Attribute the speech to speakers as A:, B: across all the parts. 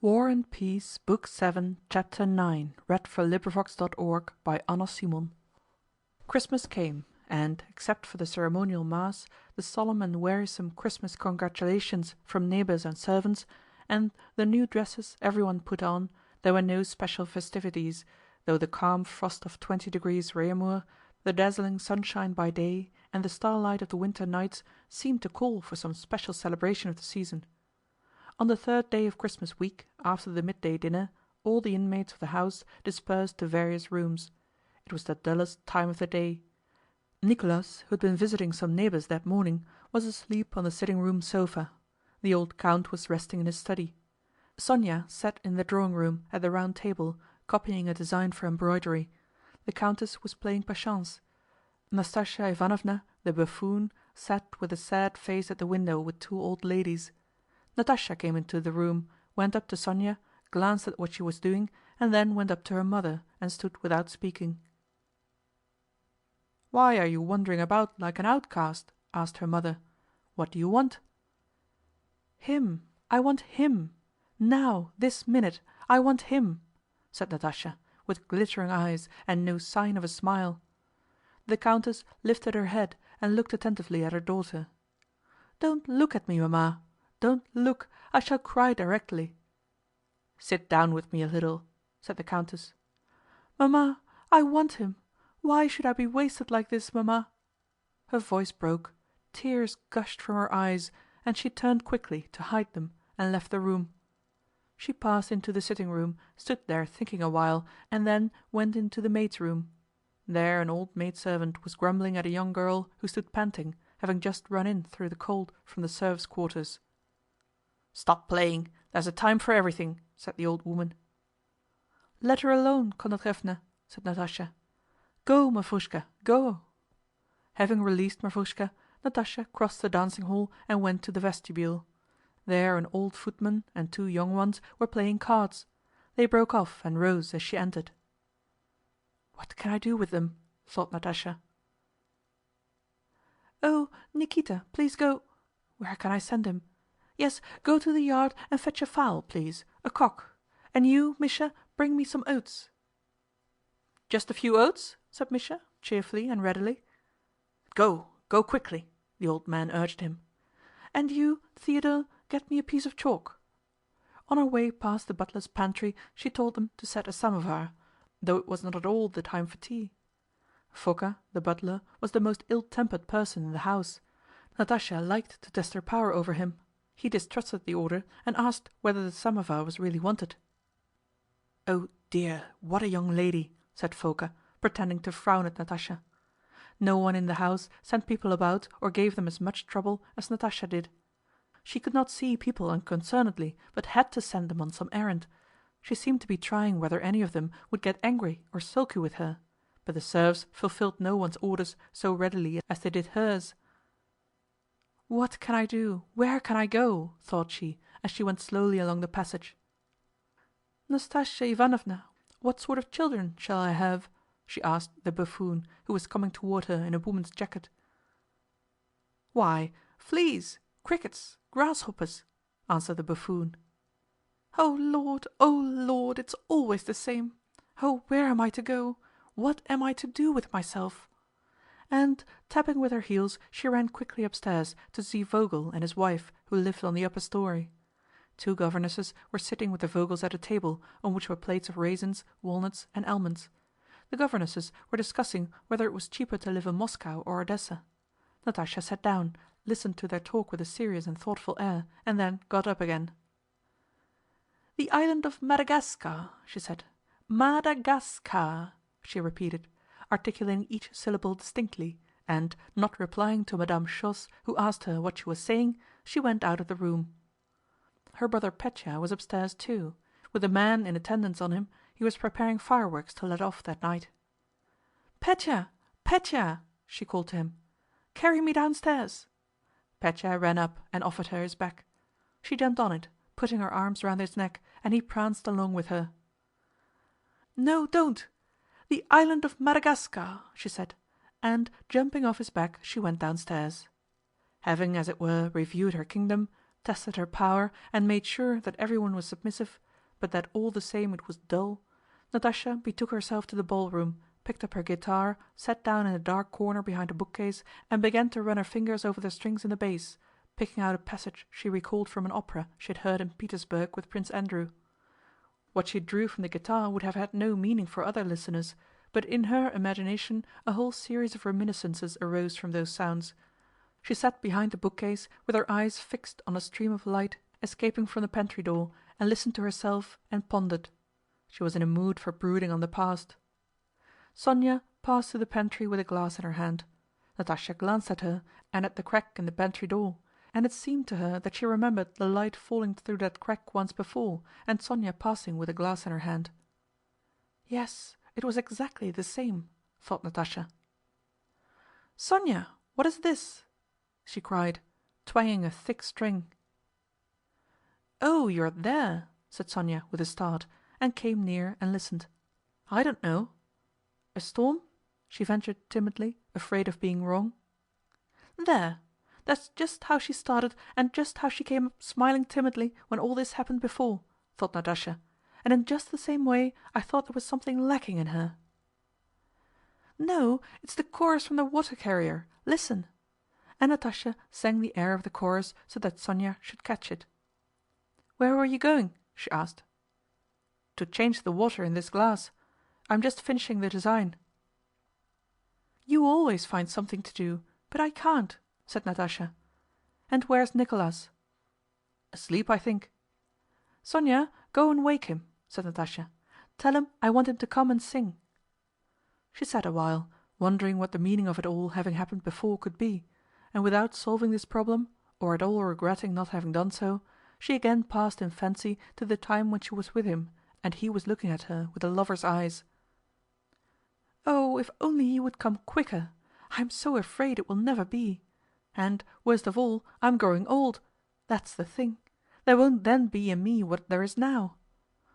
A: War and Peace, Book 7, Chapter 9, by Anna Simon. Christmas came, and, except for the ceremonial mass, the solemn and wearisome Christmas congratulations from neighbors and servants, and the new dresses everyone put on, there were no special festivities, though the calm frost of 20 degrees Reaumur, the dazzling sunshine by day, and the starlight of the winter nights seemed to call for some special celebration of the season. On the third day of Christmas week, after the midday dinner, all the inmates of the house dispersed to various rooms. It was the dullest time of the day. Nicholas, who had been visiting some neighbors that morning, was asleep on the sitting-room sofa. The old count was resting in his study. Sónya sat in the drawing-room at the round table, copying a design for embroidery. The countess was playing patience. Nastásya Ivánovna, the buffoon, sat with a sad face at the window with two old ladies. Natásha came into the room, went up to Sónya, glanced at what she was doing, and then went up to her mother and stood without speaking. "Why are you wandering about like an outcast?" asked her mother. "What do you want?" "Him, I want him. Now, this minute, I want him," said Natásha, with glittering eyes and no sign of a smile. The countess lifted her head and looked attentively at her daughter. "Don't look at me, Mamma. Don't look, I shall cry directly." "Sit down with me a little," said the countess. "Mamma, I want him. Why should I be wasted like this, Mamma?" Her voice broke, tears gushed from her eyes, and she turned quickly to hide them and left the room. She passed into the sitting-room, stood there thinking a while, and then went into the maid's room. There an old maidservant was grumbling at a young girl who stood panting, having just run in through the cold from the serfs' quarters. "Stop playing, there's a time for everything," said the old woman. "Let her alone, Kondratevna," said Natásha. "Go, Mavrúshka, go." Having released Mavrúshka, Natásha crossed the dancing hall and went to the vestibule. There an old footman and two young ones were playing cards. They broke off and rose as she entered. "What can I do with them?" thought Natásha. "Oh, Nikíta, please go... Where can I send him? Yes, go to the yard and fetch a fowl, please, a cock. And you, Misha, bring me some oats." "Just a few oats?" said Misha, cheerfully and readily. "Go, go quickly," the old man urged him. "And you, Theodore, get me a piece of chalk." On her way past the butler's pantry she told them to set a samovar, though it was not at all the time for tea. Fóka, the butler, was the most ill-tempered person in the house. Natásha liked to test her power over him. He distrusted the order and asked whether the samovar was really wanted. "Oh dear, what a young lady!" said Fóka, pretending to frown at Natásha. No one in the house sent people about or gave them as much trouble as Natásha did. She could not see people unconcernedly, but had to send them on some errand. She seemed to be trying whether any of them would get angry or sulky with her, but the serfs fulfilled no one's orders so readily as they did hers. "What can I do? Where can I go?" thought she, as she went slowly along the passage. "Nastásya Ivánovna, what sort of children shall I have?" she asked the buffoon, who was coming toward her in a woman's jacket. "Why, fleas, crickets, grasshoppers," answered the buffoon. "Oh Lord, it's always the same. Oh, where am I to go? What am I to do with myself?" And, tapping with her heels, she ran quickly upstairs to see Vogel and his wife, who lived on the upper story. Two governesses were sitting with the Vogels at a table on which were plates of raisins, walnuts, and almonds. The governesses were discussing whether it was cheaper to live in Moscow or Odessa. Natásha sat down, listened to their talk with a serious and thoughtful air, and then got up again. "The island of Madagascar," she said. "Madagascar," she repeated, articulating each syllable distinctly, and, not replying to Madame Schoss, who asked her what she was saying, she went out of the room. Her brother Pétya was upstairs too. With a man in attendance on him, he was preparing fireworks to let off that night. "Pétya, Pétya!" she called to him. "Carry me downstairs." Pétya ran up and offered her his back. She jumped on it, putting her arms round his neck, and he pranced along with her. "No, don't! The island of Madagascar," she said, and, jumping off his back, she went downstairs. Having, as it were, reviewed her kingdom, tested her power, and made sure that everyone was submissive, but that all the same it was dull, Natásha betook herself to the ballroom, picked up her guitar, sat down in a dark corner behind a bookcase, and began to run her fingers over the strings in the bass, picking out a passage she recalled from an opera she had heard in Petersburg with Prince Andrew. What she drew from the guitar would have had no meaning for other listeners, but in her imagination a whole series of reminiscences arose from those sounds. She sat behind the bookcase with her eyes fixed on a stream of light escaping from the pantry door, and listened to herself and pondered. She was in a mood for brooding on the past. Sónya passed through the pantry with a glass in her hand. Natásha glanced at her and at the crack in the pantry door, and it seemed to her that she remembered the light falling through that crack once before and Sónya passing with a glass in her hand. Yes, it was exactly the same, thought Natásha. "Sónya, what is this?" she cried, twanging a thick string. "Oh, you're there," said Sónya with a start, and came near and listened. "I don't know. A storm?" she ventured timidly, afraid of being wrong. "There! That's just how she started and just how she came up smiling timidly when all this happened before," thought Natásha, "and in just the same way I thought there was something lacking in her." "No, it's the chorus from the water carrier. Listen!" And Natásha sang the air of the chorus so that Sónya should catch it. "Where were you going?" she asked. "To change the water in this glass. I'm just finishing the design." "You always find something to do, but I can't," said Natásha. "And where's Nicholas?" "Asleep, I think." "Sónya, go and wake him," said Natásha. "Tell him I want him to come and sing." She sat a while, wondering what the meaning of it all having happened before could be, and without solving this problem, or at all regretting not having done so, she again passed in fancy to the time when she was with him and he was looking at her with a lover's eyes. "Oh, if only he would come quicker! I am so afraid it will never be. And, worst of all, I'm growing old. That's the thing. There won't then be in me what there is now.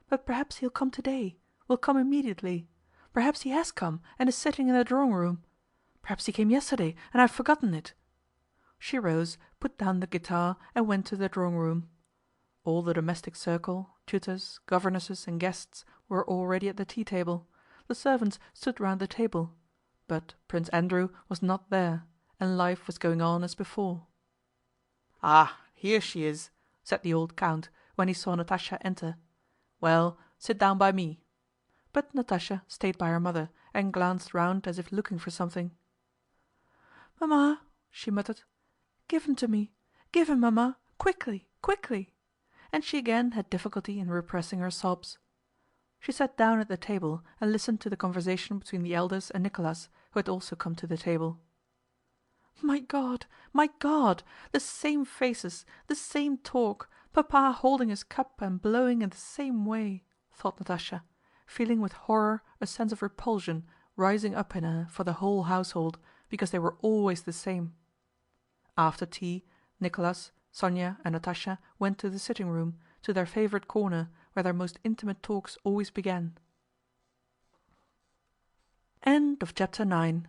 A: But perhaps he'll come today, will come immediately. Perhaps he has come and is sitting in the drawing room. Perhaps he came yesterday and I've forgotten it." She rose, put down the guitar, and went to the drawing room. All the domestic circle, tutors, governesses, and guests, were already at the tea table. The servants stood round the table, but Prince Andrew was not there, and life was going on as before. "Ah, here she is," said the old count when he saw Natásha enter. "Well, sit down by me." But Natásha stayed by her mother and glanced round as if looking for something. "Mamma," she muttered, "give him to me. Give him, Mamma, quickly, quickly!" And she again had difficulty in repressing her sobs. She sat down at the table and listened to the conversation between the elders and Nicholas, who had also come to the table. My God! My God! The same faces, the same talk, Papa holding his cup and blowing in the same way," thought Natásha, feeling with horror a sense of repulsion rising up in her for the whole household, because they were always the same. After tea, Nicholas, Sónya, and Natásha went to the sitting room, to their favorite corner, where their most intimate talks always began. Chapter 10.